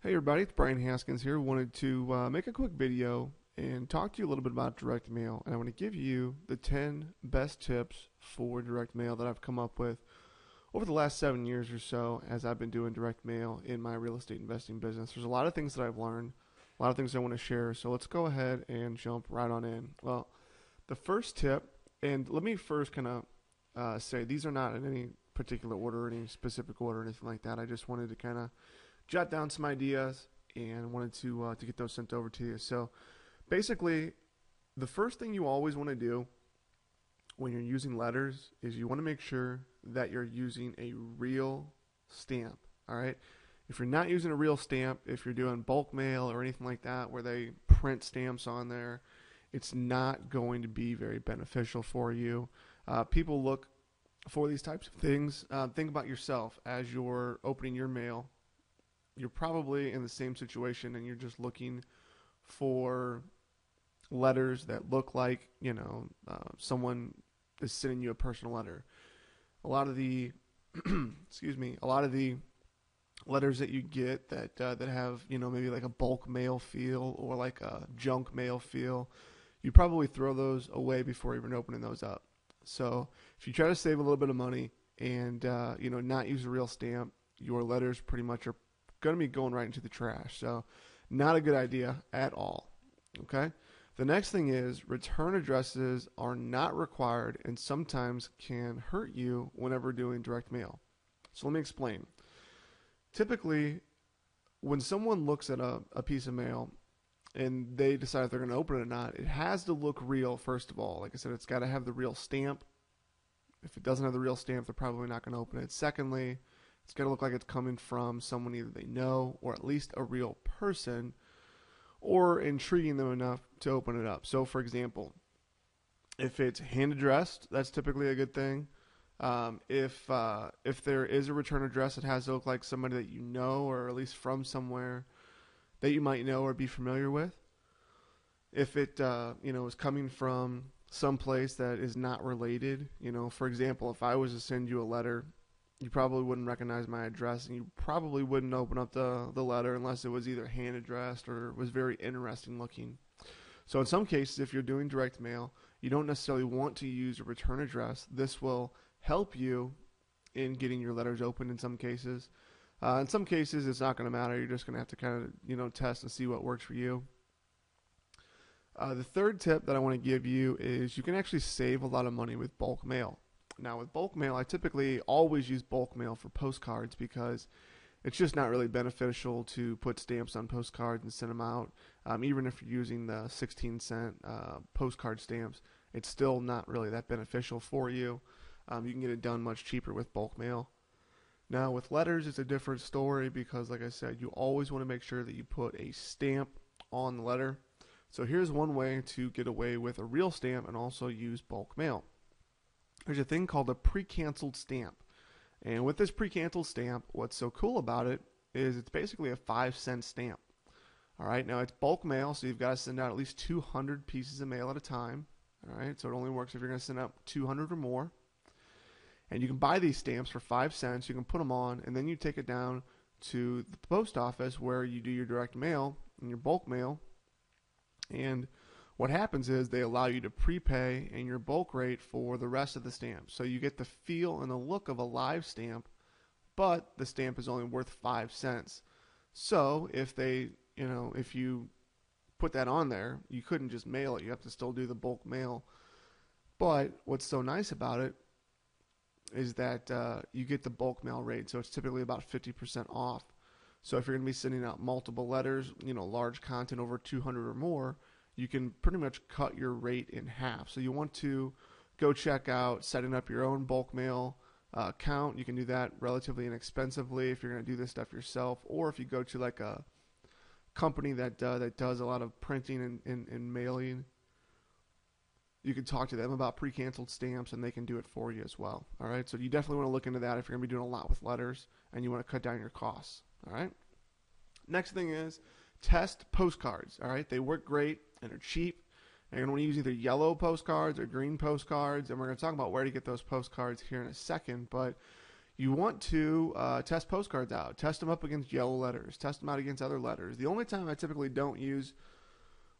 Hey everybody, it's Brian Haskins here. Wanted to make a quick video and talk to you a little bit about direct mail. And I want to give you the 10 best tips for direct mail that I've come up with over the last 7 years or so as I've been doing direct mail in my real estate investing business. There's a lot of things that I've learned, a lot of things I want to share. So let's go ahead and jump right on in. Well, the first tip, and let me first kind of say these are not in any particular order, any specific order, or anything like that. I just wanted to kind of jot down some ideas and wanted to get those sent over to you. So basically, the first thing you always want to do when you're using letters is you want to make sure that you're using a real stamp. All right. If you're not using a real stamp, if you're doing bulk mail or anything like that where they print stamps on there, it's not going to be very beneficial for you. People look for these types of things. Think about yourself as you're opening your mail. You're probably in the same situation and you're just looking for letters that look like, someone is sending you a personal letter. A lot of the, a lot of the letters that you get that have, maybe like a bulk mail feel or like a junk mail feel, you probably throw those away before even opening those up. So if you try to save a little bit of money and, not use a real stamp, your letters pretty much are going to be going right into the trash. So not a good idea at all. Okay. The next thing is return addresses are not required and sometimes can hurt you whenever doing direct mail. So let me explain. Typically, when someone looks at a piece of mail and they decide if they're going to open it or not, it has to look real, first of all. Like I said, it's got to have the real stamp. If it doesn't have the real stamp, they're probably not going to open it. Secondly, it's got to look like it's coming from someone either they know or at least a real person or intriguing them enough to open it up. So, for example, if it's hand addressed, that's typically a good thing. If there is a return address, it has to look like somebody that you know or at least from somewhere that you might know or be familiar with. If it is coming from someplace that is not related, for example, if I was to send you a letter, you probably wouldn't recognize my address and you probably wouldn't open up the letter unless it was either hand addressed or was very interesting looking. So in some cases, if you're doing direct mail, you don't necessarily want to use a return address. This will help you in getting your letters open in some cases. In some cases, it's not going to matter. You're just going to have to kind of, test and see what works for you. The third tip that I want to give you is you can actually save a lot of money with bulk mail. Now, with bulk mail, I typically always use bulk mail for postcards because it's just not really beneficial to put stamps on postcards and send them out. Even if you're using the 16-cent postcard stamps, it's still not really that beneficial for you. You can get it done much cheaper with bulk mail. Now, with letters, it's a different story because, like I said, you always want to make sure that you put a stamp on the letter. So here's one way to get away with a real stamp and also use bulk mail. There's a thing called a pre-canceled stamp. And with this pre-canceled stamp, what's so cool about it is it's basically a 5-cent stamp. All right, now it's bulk mail, so you've got to send out at least 200 pieces of mail at a time. All right, so it only works if you're going to send out 200 or more. And you can buy these stamps for 5 cents. You can put them on, and then you take it down to the post office where you do your direct mail and your bulk mail. And what happens is they allow you to prepay in your bulk rate for the rest of the stamp. So you get the feel and the look of a live stamp, but the stamp is only worth 5 cents. So if if you put that on there, you couldn't just mail it. You have to still do the bulk mail. But what's so nice about it is that you get the bulk mail rate. So it's typically about 50% off. So if you're going to be sending out multiple letters, large content over 200 or more, you can pretty much cut your rate in half. So you want to go check out setting up your own bulk mail account. You can do that relatively inexpensively if you're going to do this stuff yourself, or if you go to like a company that does a lot of printing and mailing, you can talk to them about pre-canceled stamps and they can do it for you as well. All right, so you definitely want to look into that if you're going to be doing a lot with letters and you want to cut down your costs. All right. Next thing is test postcards. All right, they work great and they're cheap. And you're going to want to use either yellow postcards or green postcards, and we're going to talk about where to get those postcards here in a second. But You want to test postcards out, test them up against yellow letters, test them out against other letters. The only time I typically don't use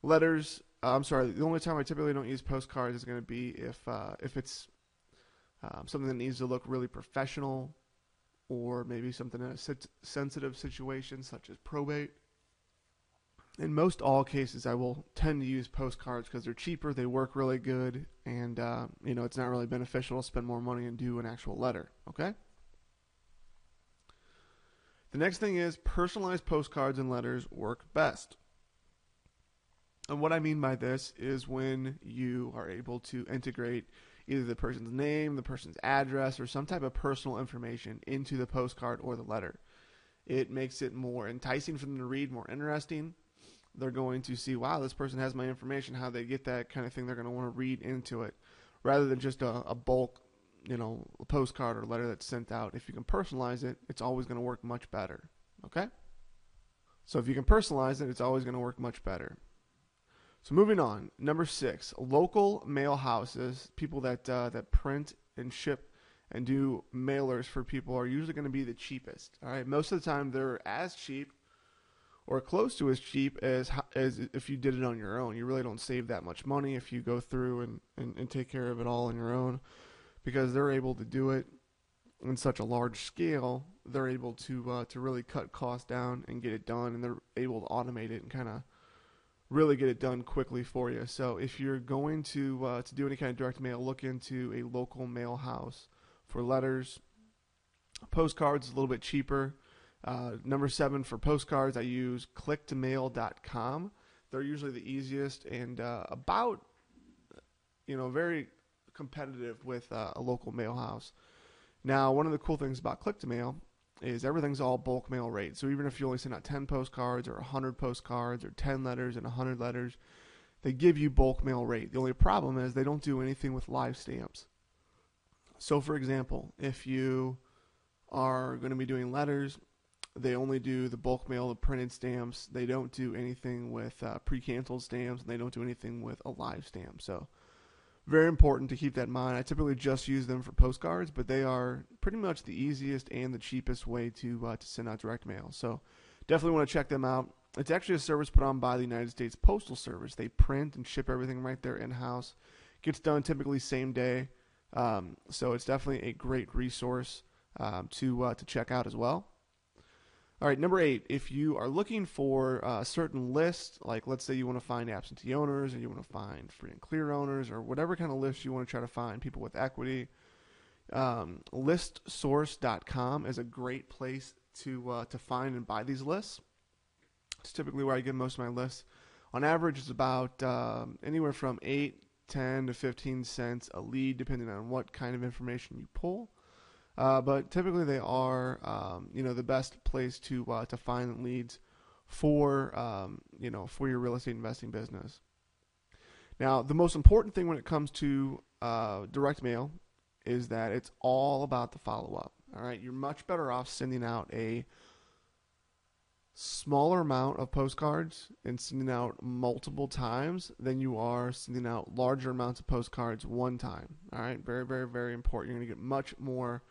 letters, the only time I typically don't use postcards is going to be if it's something that needs to look really professional, or maybe something in a sensitive situation such as probate. In most all cases, I will tend to use postcards because they're cheaper, they work really good, and it's not really beneficial to spend more money and do an actual letter. Okay. The next thing is personalized postcards and letters work best. And what I mean by this is when you are able to integrate either the person's name, the person's address, or some type of personal information into the postcard or the letter. It makes it more enticing for them to read, more interesting. They're going to see, wow, this person has my information. How they get that kind of thing, they're going to want to read into it, rather than just a bulk, a postcard or letter that's sent out. If you can personalize it, it's always going to work much better. Okay? So if you can personalize it, it's always going to work much better. So moving on, number 6, local mail houses, people that print and ship and do mailers for people, are usually going to be the cheapest. All right, most of the time they're as cheap or close to as cheap as if you did it on your own. You really don't save that much money if you go through and take care of it all on your own, because they're able to do it in such a large scale. They're able to really cut costs down and get it done, and they're able to automate it and kind of really get it done quickly for you. So if you're going to do any kind of direct mail, look into a local mail house for letters. Postcards is a little bit cheaper. Number 7 for postcards, I use clicktomail.com. They're usually the easiest and about very competitive with a local mail house. Now, one of the cool things about Click2Mail is everything's all bulk mail rate. So even if you only send out 10 postcards or 100 postcards or 10 letters and 100 letters, they give you bulk mail rate. The only problem is they don't do anything with live stamps. So for example, if you are going to be doing letters, they only do the bulk mail, the printed stamps. They don't do anything with pre-canceled stamps, and they don't do anything with a live stamp. So very important to keep that in mind. I typically just use them for postcards, but they are pretty much the easiest and the cheapest way to send out direct mail. So definitely want to check them out. It's actually a service put on by the United States Postal Service. They print and ship everything right there in-house. Gets done typically same day. So it's definitely a great resource to check out as well. All right, number 8, if you are looking for a certain list, like let's say you want to find absentee owners, or you want to find free and clear owners, or whatever kind of list you want to try to find, people with equity, listsource.com is a great place to find and buy these lists. It's typically where I get most of my lists. On average, it's about anywhere from 8, 10 to 15 cents a lead, depending on what kind of information you pull. But typically they are, the best place to find leads for your real estate investing business. Now, the most important thing when it comes to direct mail is that it's all about the follow-up. All right, you're much better off sending out a smaller amount of postcards and sending out multiple times than you are sending out larger amounts of postcards one time. All right, very, very, very important. You're going to get much more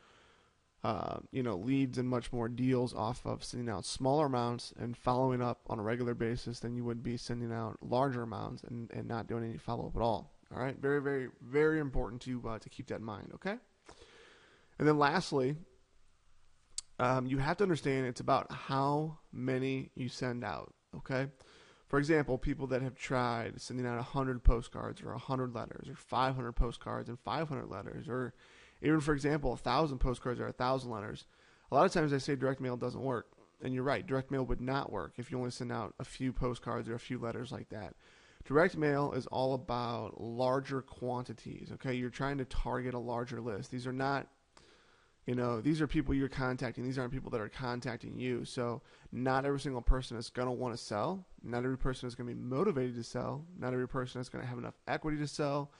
leads and much more deals off of sending out smaller amounts and following up on a regular basis than you would be sending out larger amounts and not doing any follow-up at all. All right, very, very, very important to keep that in mind, okay? And then lastly, you have to understand it's about how many you send out, okay? For example, people that have tried sending out 100 postcards or 100 letters or 500 postcards and 500 letters, or even, for example, 1,000 postcards or 1,000 letters. A lot of times they say direct mail doesn't work. And you're right, direct mail would not work if you only send out a few postcards or a few letters like that. Direct mail is all about larger quantities, okay? You're trying to target a larger list. These are not, these are people you're contacting. These aren't people that are contacting you. So not every single person is going to want to sell. Not every person is going to be motivated to sell. Not every person is going to have enough equity to sell.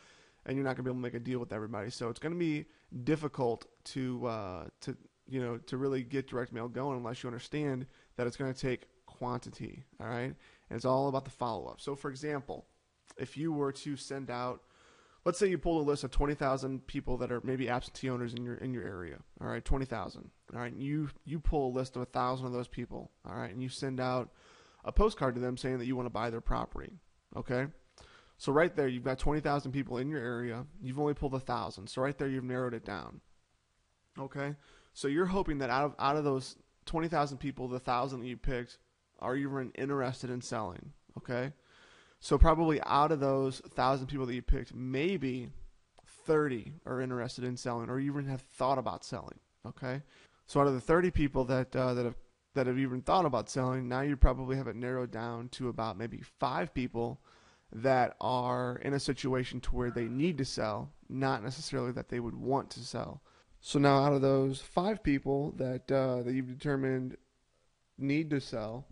And you're not going to be able to make a deal with everybody. So it's going to be difficult to really get direct mail going unless you understand that it's going to take quantity, all right? And it's all about the follow-up. So, for example, if you were to send out let's say you pull a list of 20,000 people that are maybe absentee owners in your area. All right, 20,000. All right, and you pull a list of 1,000 of those people. All right, and you send out a postcard to them saying that you want to buy their property. Okay, so right there you've got 20,000 people in your area. You've only pulled 1,000. So right there you've narrowed it down. Okay, so you're hoping that out of those 20,000 people, the 1,000 that you picked are even interested in selling. Okay. So probably out of those 1,000 people that you picked, maybe 30 are interested in selling or even have thought about selling. Okay, so out of the 30 people that have even thought about selling, now you probably have it narrowed down to about maybe 5 people that are in a situation to where they need to sell, not necessarily that they would want to sell. So now out of those 5 people that you've determined need to sell,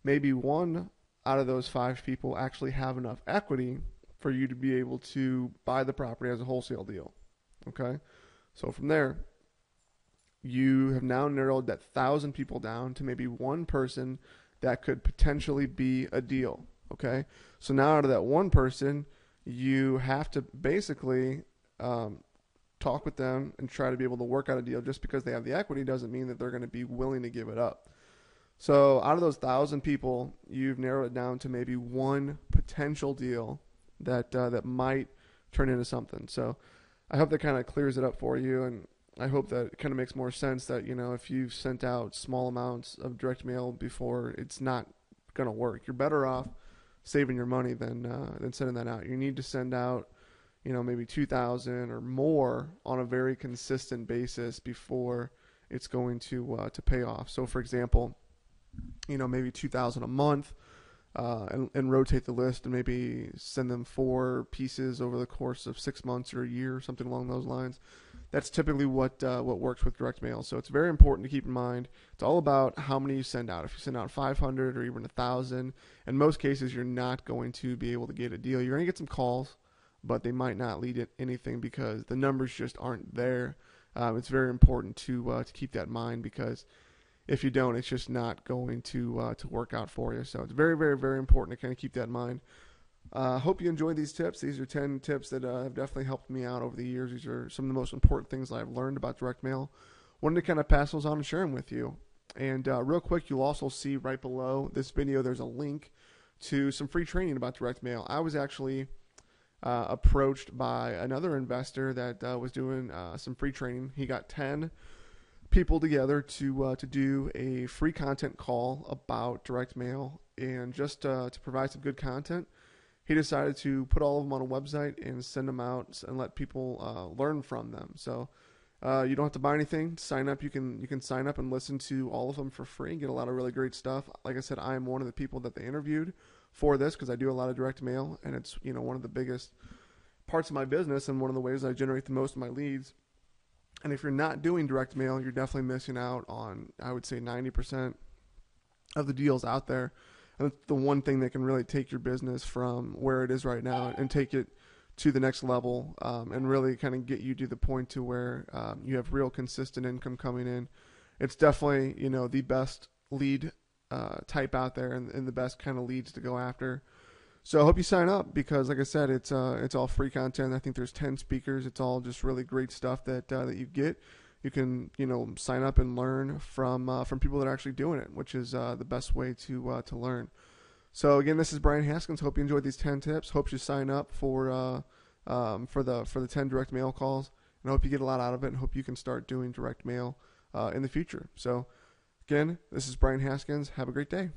maybe one out of those 5 people actually have enough equity for you to be able to buy the property as a wholesale deal. Okay? So from there, you have now narrowed that 1,000 people down to maybe one person that could potentially be a deal. Okay? So now out of that one person, you have to basically talk with them and try to be able to work out a deal. Just because they have the equity doesn't mean that they're going to be willing to give it up. So out of those 1,000 people, you've narrowed it down to maybe one potential deal that might turn into something. So I hope that kind of clears it up for you, and I hope that it kind of makes more sense that, if you've sent out small amounts of direct mail before, it's not going to work. You're better off saving your money than sending that out. You need to send out, maybe 2,000 or more on a very consistent basis before it's going to pay off. So for example, maybe 2,000 a month, and rotate the list and maybe send them 4 pieces over the course of 6 months or a year, something along those lines. That's typically what works with direct mail. So it's very important to keep in mind. It's all about how many you send out. If you send out 500 or even 1,000, in most cases you're not going to be able to get a deal. You're going to get some calls, but they might not lead to anything because the numbers just aren't there. It's very important to keep that in mind, because if you don't, it's just not going to work out for you. So it's very, very, very important to kind of keep that in mind. Hope you enjoyed these tips. These are 10 tips that have definitely helped me out over the years. These are some of the most important things I've learned about direct mail. Wanted to kind of pass those on and share them with you. And real quick, you'll also see right below this video, there's a link to some free training about direct mail. I was actually approached by another investor that was doing some free training. He got 10 people together to do a free content call about direct mail, and just to provide some good content, he decided to put all of them on a website and send them out and let people learn from them. So you don't have to buy anything to sign up. You can sign up and listen to all of them for free and get a lot of really great stuff. Like I said, I am one of the people that they interviewed for this because I do a lot of direct mail, and it's one of the biggest parts of my business and one of the ways I generate the most of my leads. And if you're not doing direct mail, you're definitely missing out on, I would say, 90% of the deals out there. And it's the one thing that can really take your business from where it is right now and take it to the next level, and really kind of get you to the point to where you have real consistent income coming in. It's definitely, the best lead type out there, and the best kind of leads to go after. So I hope you sign up because, like I said, it's all free content. I think there's 10 speakers. It's all just really great stuff that you get. You can sign up and learn from people that are actually doing it, which is the best way to learn. So again, this is Brian Haskins. Hope you enjoyed these 10 tips. Hope you sign up for the 10 direct mail calls, and I hope you get a lot out of it. And hope you can start doing direct mail in the future. So again, this is Brian Haskins. Have a great day.